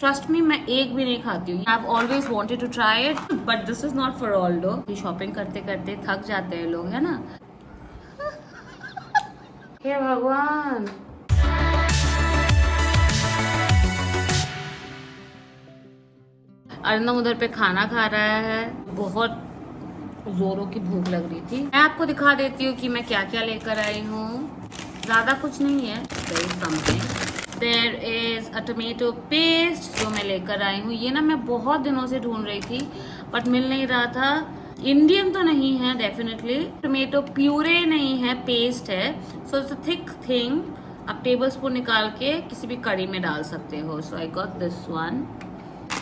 Trust me, मैं एक भी नहीं खाती हूँ। I have always wanted to try it, but this is not for all though. Shopping करते करते थक जाते हैं लोग, है ना। हे भगवान, अर्नब उधर पे खाना खा रहा है। बहुत जोरों की भूख लग रही थी। मैं आपको दिखा देती हूँ कि मैं क्या क्या लेकर आई हूँ। ज्यादा कुछ नहीं है, there is a tomato paste जो मैं लेकर आई हूँ। ये ना मैं बहुत दिनों से ढूंढ रही थी बट मिल नहीं रहा था। इंडियन तो नहीं है डेफिनेटली। टमेटो प्यूरे नहीं है, पेस्ट है। So it's a thick thing. आप टेबल स्पून निकाल के किसी भी कड़ी में डाल सकते हो। So I got this one.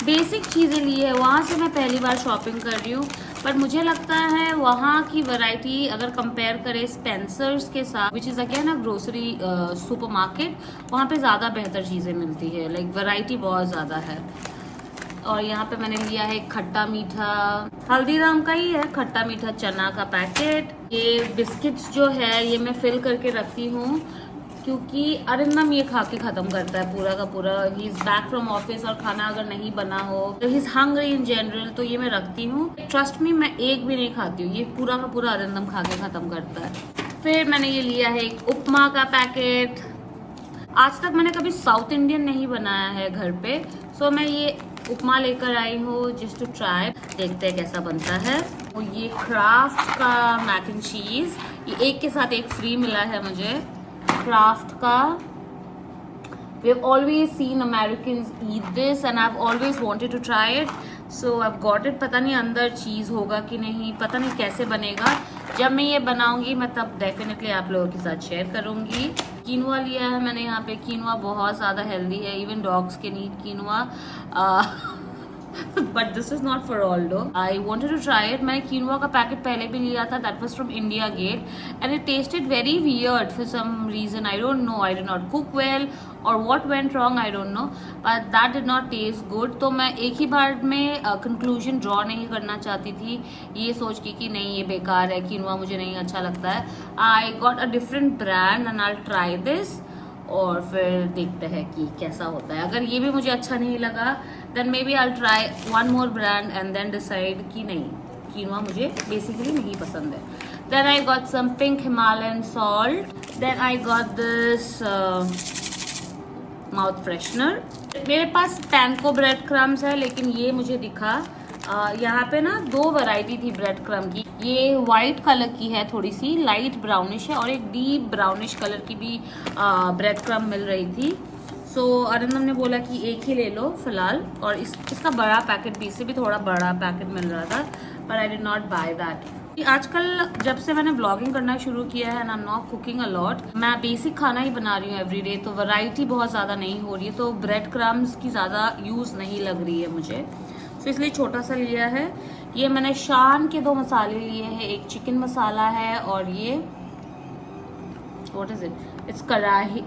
Basic चीज़ें ली है। वहाँ से मैं पहली बार शॉपिंग कर रही हूँ, पर मुझे लगता है वहाँ की वैरायटी अगर कंपेयर करें स्पेंसर्स के साथ, which is again a grocery supermarket, वहाँ पे ज़्यादा बेहतर चीज़ें मिलती है। लाइक वैरायटी बहुत ज़्यादा है। और यहाँ पे मैंने लिया है खट्टा मीठा, हल्दीराम का ही है, खट्टा मीठा चना का पैकेट। ये बिस्किट्स जो है ये मैं फिल करके रखती हूँ क्योंकि अरिंदम ये खा के खत्म करता है पूरा का पूरा। He is back from office और खाना अगर नहीं बना हो तो he is hungry in general, तो ये मैं रखती हूँ। ट्रस्ट मी, मैं एक भी नहीं खाती हूँ। ये पूरा का पूरा अरिंदम खा के खत्म करता है। फिर मैंने ये लिया है एक उपमा का पैकेट। आज तक मैंने कभी साउथ इंडियन नहीं बनाया है घर पे, सो मैं ये उपमा लेकर आई हूँ जस्ट टू ट्राई। देखते हैं कैसा बनता है। और ये क्राफ्ट का मैक एंड चीज, ये एक के साथ एक फ्री मिला है मुझे। क्राफ्ट का, we have always seen Americans eat this and I've always wanted to try it, so I've got it। पता नहीं अंदर चीज़ होगा कि नहीं, पता नहीं कैसे बनेगा। जब मैं ये बनाऊंगी मैं तब डेफिनेटली आप लोगों के साथ शेयर करूंगी। कीनवा लिया है मैंने यहाँ पे। कीनवा बहुत ज़्यादा हेल्दी है, इवन डॉग्स के need quinoa. But this is not for all though. I wanted to try it. मैंने कीनवा का पैकेट पहले भी लिया था, that was from India Gate and it tasted very weird for some reason. I don't know, I did not cook well और what went wrong, I don't know, but that did not taste good. तो मैं एक ही बार में conclusion draw नहीं करना चाहती थी ये सोच के कि नहीं ये बेकार है, कीनवा मुझे नहीं अच्छा लगता है। I got a different brand and I try this और फिर देखते हैं कि कैसा होता है। अगर ये भी मुझे अच्छा नहीं लगा then maybe I try one more brand and then decide कि नहीं, कीनवा मुझे बेसिकली नहीं पसंद है। Then I got some pink Himalayan salt. Then I got this mouth freshener. मेरे पास पैनको ब्रेड क्रम्स है, लेकिन ये मुझे दिखा यहाँ पे ना दो वैरायटी थी ब्रेड क्रम की। ये वाइट कलर की है, थोड़ी सी लाइट ब्राउनिश है, और एक डीप ब्राउनिश कलर की भी ब्रेड क्रम मिल रही थी। सो अरिंदम ने बोला कि एक ही ले लो फिलहाल, और इसका बड़ा पैकेट भी, इससे भी थोड़ा बड़ा पैकेट मिल रहा था, पर आई डिड नॉट बाय दैट। आजकल जब से मैंने ब्लॉगिंग करना शुरू किया है and I am not cooking a lot, मैं बेसिक खाना ही बना रही हूँ एवरीडे, तो वैरायटी बहुत ज़्यादा नहीं हो रही है, तो ब्रेड क्रम्स की ज़्यादा यूज़ नहीं लग रही है मुझे, तो इसलिए छोटा सा लिया है। ये मैंने शान के दो मसाले लिए हैं, एक चिकन मसाला है और ये व्हाट इज इट, इट्स कढ़ाई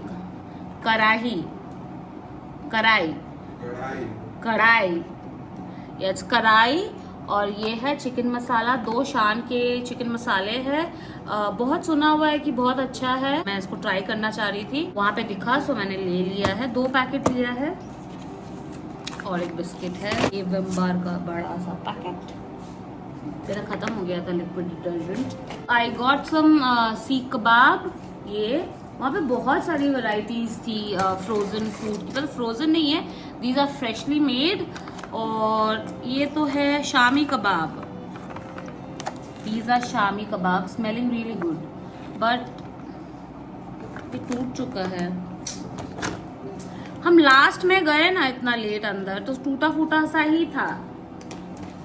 इट्स कढ़ाई, और ये है चिकन मसाला। दो शान के चिकन मसाले हैं। बहुत सुना हुआ है कि बहुत अच्छा है, मैं इसको ट्राई करना चाह रही थी, वहां पे दिखा सो मैंने ले लिया है। 2 पैकेट लिया है और एक बिस्किट है। ये विम बार का बड़ा सा पैकेट, तेरा खत्म हो गया था liquid detergent. I got some seekh kebab. ये वहाँ पे बहुत सारी वैरायटीज थी फ्रोजन फूड की, मतलब फ्रोजन नहीं है, दीज आर फ्रेशली मेड। और ये तो है shami kebab, these are shami kebab, smelling really good, but ये टूट चुका है। हम लास्ट में गए ना इतना लेट अंदर, तो टूटा फूटा सा ही था,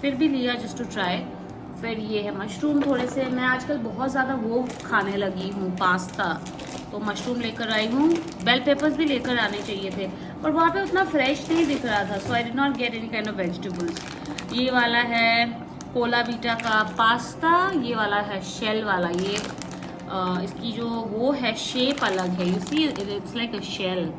फिर भी लिया जस्ट टू ट्राई। फिर ये है मशरूम थोड़े से। मैं आजकल बहुत ज़्यादा वो खाने लगी हूँ, पास्ता, तो मशरूम लेकर आई हूँ। बेल पेपर्स भी लेकर आने चाहिए थे, पर वहाँ पे उतना फ्रेश नहीं दिख रहा था, so I did not get any kind of vegetables. ये वाला है कोला बीटा का पास्ता, ये वाला है शेल वाला। ये इसकी जो वो है शेप अलग है, you see it's like a shell,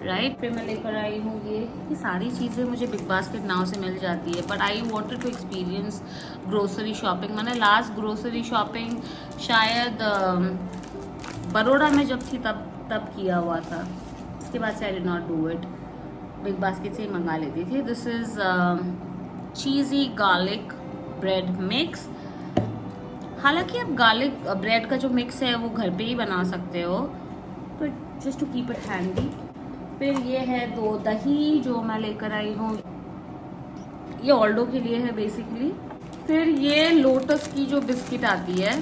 right. फिर मैं लेकर आई हूँ ये सारी चीज़ें मुझे बिग बास्केट नाउ से मिल जाती है, but I wanted to experience grocery shopping. मैंने लास्ट ग्रोसरी शॉपिंग शायद बड़ौदा में जब थी तब किया हुआ था, उसके बाद से आई did not do it. Big basket से ही मंगा लेती थी। This is cheesy garlic bread mix. हालांकि आप गार्लिक ब्रेड का जो मिक्स है वो घर पे ही बना सकते हो, but just to keep it handy. फिर ये है 2 दही जो मैं लेकर आई हूँ, ये ऑल्डो के लिए है बेसिकली। फिर ये लोटस की जो बिस्किट आती है,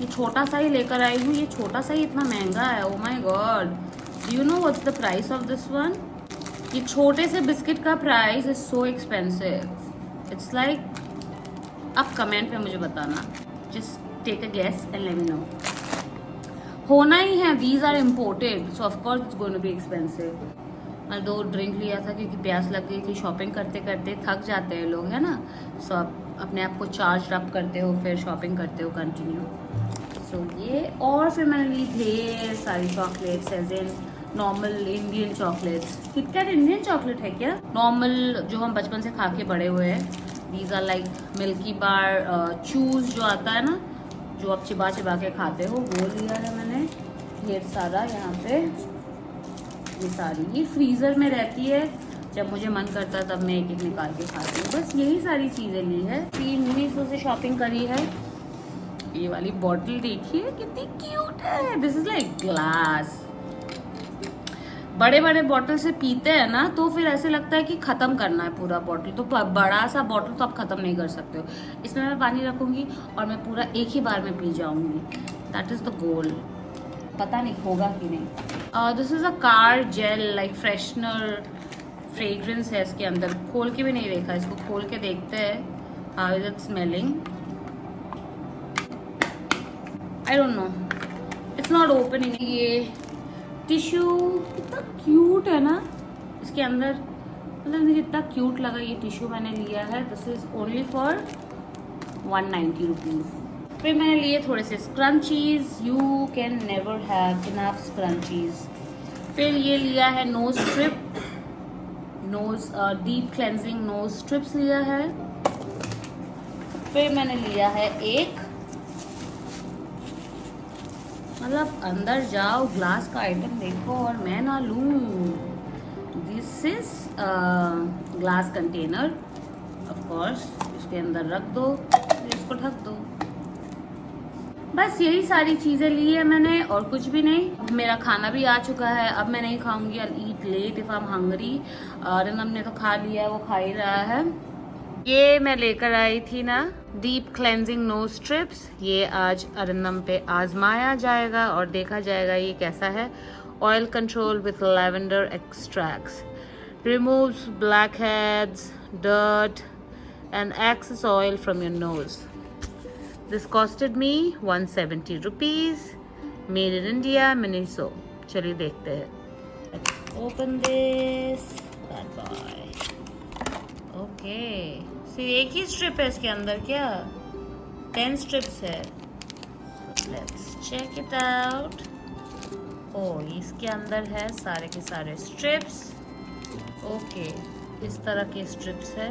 ये छोटा सा ही लेकर आई हूँ। ये छोटा सा ही इतना महंगा है, oh my God. Do you know what's the price of this one? ये छोटे से बिस्किट का price is so expensive. It's like, आप कमेंट पे मुझे बताना, just take a guess and let me know. होना ही है, these are imported, so of course it's going to be expensive. मैं 2 ड्रिंक लिया था क्योंकि प्यास लग गई थी। शॉपिंग करते करते थक जाते हैं लोग, है ना, सो आप अपने आप को चार्ज अप करते हो, फिर शॉपिंग करते हो कंटिन्यू। सो ये, और फिर मैंने ली ढेर सारी chocolates, as in normal Indian chocolates. KitKat Indian chocolate है क्या? नॉर्मल जो हम बचपन से खा के बड़े हुए हैं। These are like Milkybar Choos जो आता है ना, जो आप चिबा चिबा के खाते हो, वो लिया है मैंने ढेर सारा। यहाँ पे ये सारी, ये फ्रीजर में रहती है, जब मुझे मन करता है तब मैं एक एक निकाल के खाती हूँ। बस यही सारी चीजें ली है। 300 से शॉपिंग करी है। ये वाली बॉटल देखिए कितनी क्यूट है, दिस इज लाइक ग्लास। बड़े बड़े बॉटल से पीते हैं ना तो फिर ऐसे लगता है कि खत्म करना है पूरा बॉटल, तो बड़ा सा बॉटल तो आप खत्म नहीं कर सकते हो। इसमें मैं पानी रखूंगी और मैं पूरा एक ही बार में पी जाऊंगी, दैट इज द गोल। पता नहीं होगा कि नहीं। This is a car gel like freshener fragrance है इसके अंदर। खोल के भी नहीं देखा, इसको खोल के देखते हैं how is it smelling. I don't no, it's not opening. ये टिश्यू कितना क्यूट है ना इसके अंदर, मतलब मुझे कितना क्यूट लगा ये टिश्यू मैंने लिया है। This is only for 190 rupees. फिर मैंने लिए थोड़े से scrunchies, you can never have enough scrunchies. फिर ये लिया है nose strip, nose deep cleansing nose strips लिया है। फिर मैंने लिया है एक, मतलब अंदर जाओ ग्लास का आइटम देखो और मैं ना लूं। This is glass container, of course इसके अंदर रख दो, इसको ढक दो। बस यही सारी चीजें ली है मैंने और कुछ भी नहीं। मेरा खाना भी आ चुका है, अब मैं नहीं खाऊंगी। I'll eat late if I'm hungry। और हमने तो खा लिया, वो खा ही रहा है। ये मैं लेकर आई थी ना डीप क्लेंजिंग नोज स्ट्रिप्स, ये आज अरिंदम पे आजमाया जाएगा और देखा जाएगा ये कैसा है। Oil control with lavender extracts, removes black heads, dirt and excess oil from your nose. This costed me 170 rupees, made in India, Miniso. चलिए देखते हैं। Open this bad boy. Okay, सिर्फ एक ही स्ट्रिप है इसके अंदर क्या? 10 स्ट्रिप्स है। Let's check it out. Oh, इसके अंदर है सारे के सारे स्ट्रिप्स। ओके, इस तरह के स्ट्रिप्स है,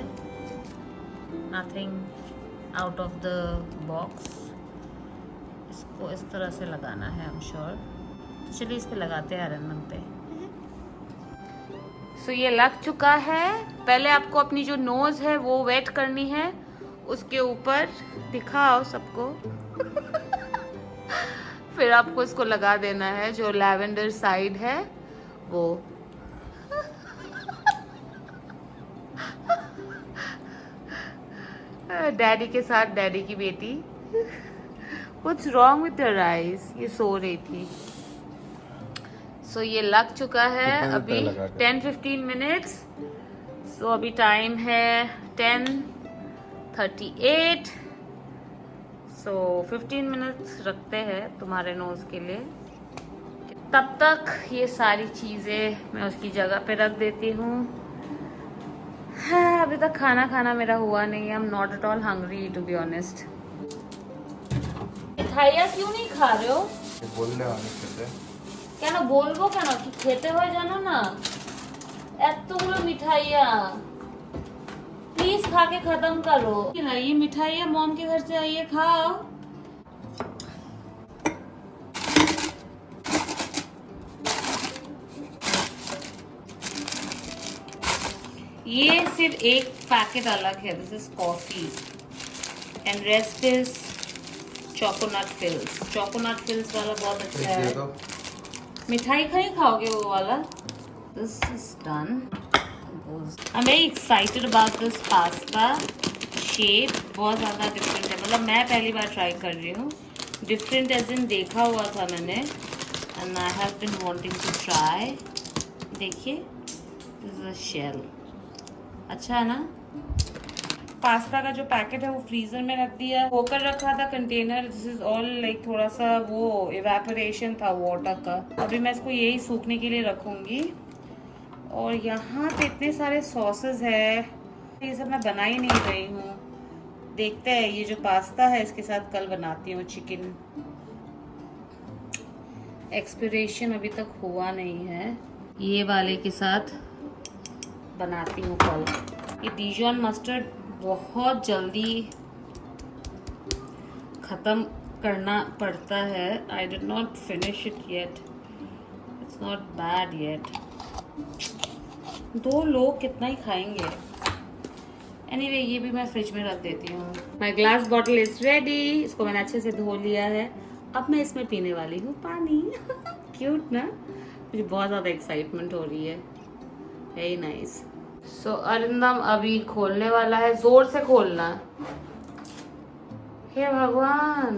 nothing out of the box. इसको इस तरह से लगाना है, आई एम श्योर। चलिए इस पे लगाते हैं अरिंदम पे। सो ये लग चुका है। पहले आपको अपनी जो नोज है वो वेट करनी है, उसके ऊपर दिखाओ सबको फिर आपको इसको लगा देना है जो लैवेंडर साइड है वो। डैडी के साथ डैडी की बेटी। What's wrong with your eyes? ये सो रही थी। सो ये लग चुका है अभी 10-15 मिनट्स। सो अभी टाइम है 10:38। सो 15 मिनट्स रखते हैं तुम्हारे नोज के लिए। तब तक ये सारी चीज़ें मैं उसकी जगह पे रख देती हूँ। हाँ, अभी तक खाना मेरा हुआ नहीं है। I am not at all hungry to be honest. मिठाइयाँ क्यों नहीं खा रहे हो? কেন বলবো কেন, কি খেতে হয় জানো না? এতগুলো মিঠাইয়া, प्लीज खा के खत्म करो। ये मिठाइयाँ मॉम के घर से आई है, खाओ। ये सिर्फ एक पैकेट अलग है, this is coffee and rest is choconut fills. Choconut fills वाला बहुत अच्छा है। मिठाई खाई खाओगे वो वाला? This is done. I am very excited about this pasta. Shape बहुत ज़्यादा डिफरेंट है, मतलब मैं पहली बार ट्राई कर रही हूँ। डिफरेंट एज इन देखा हुआ था मैंने, and I have been wanting to try. देखिए, दिस इज अ शेल। अच्छा है ना? पास्ता का जो पैकेट है वो फ्रीजर में रख दिया, होकर रखा था container. This is all like थोड़ा सा वो इवेपोरेशन था वाटर का। अभी मैं इसको यही सूखने के लिए रखूंगी। और यहाँ पे इतने सारे सॉसेस है, ये सब मैं बना ही नहीं रही हूँ। देखते हैं, ये जो पास्ता है इसके साथ कल बनाती हूँ चिकन। एक्सपिरेशन अभी तक हुआ नहीं है, ये वाले के साथ बनाती हूँ कल। ये डिजॉन मस्टर्ड बहुत जल्दी ख़त्म करना पड़ता है। आई did not finish it yet, it's not bad yet. 2 लोग कितना ही खाएंगे। एनीवे, ये भी मैं फ्रिज में रख देती हूँ। My glass bottle is ready. इसको मैंने अच्छे से धो लिया है। अब मैं इसमें पीने वाली हूँ पानी। क्यूट ना? मुझे बहुत ज़्यादा एक्साइटमेंट हो रही है। Very nice. सो अरिंदम अभी खोलने वाला है, जोर से खोलना। हे भगवान,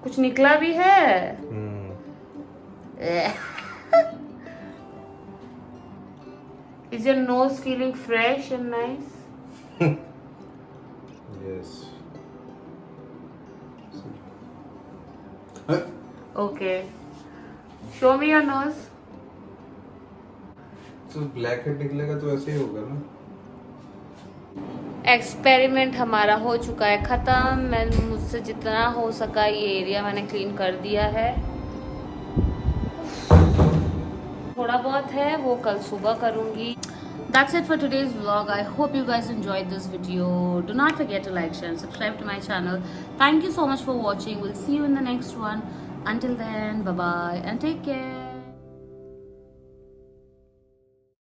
कुछ निकला भी है। Is your nose feeling fresh and nice? Yes. Okay. Show me your nose. तो ब्लैक हेड निकलेगा तो ऐसे ही होगा ना। एक्सपेरिमेंट हमारा हो चुका है ख़त्म। मैं मुझसे जितना हो सका ये एरिया मैंने क्लीन कर दिया है। थोड़ा बहुत है वो कल सुबह करूँगी। That's it for today's vlog. I hope you guys enjoyed this video. Do not forget to like, share and subscribe to my channel. Thank you so much for watching. We'll see you in the next one. Until then, bye-bye and take care.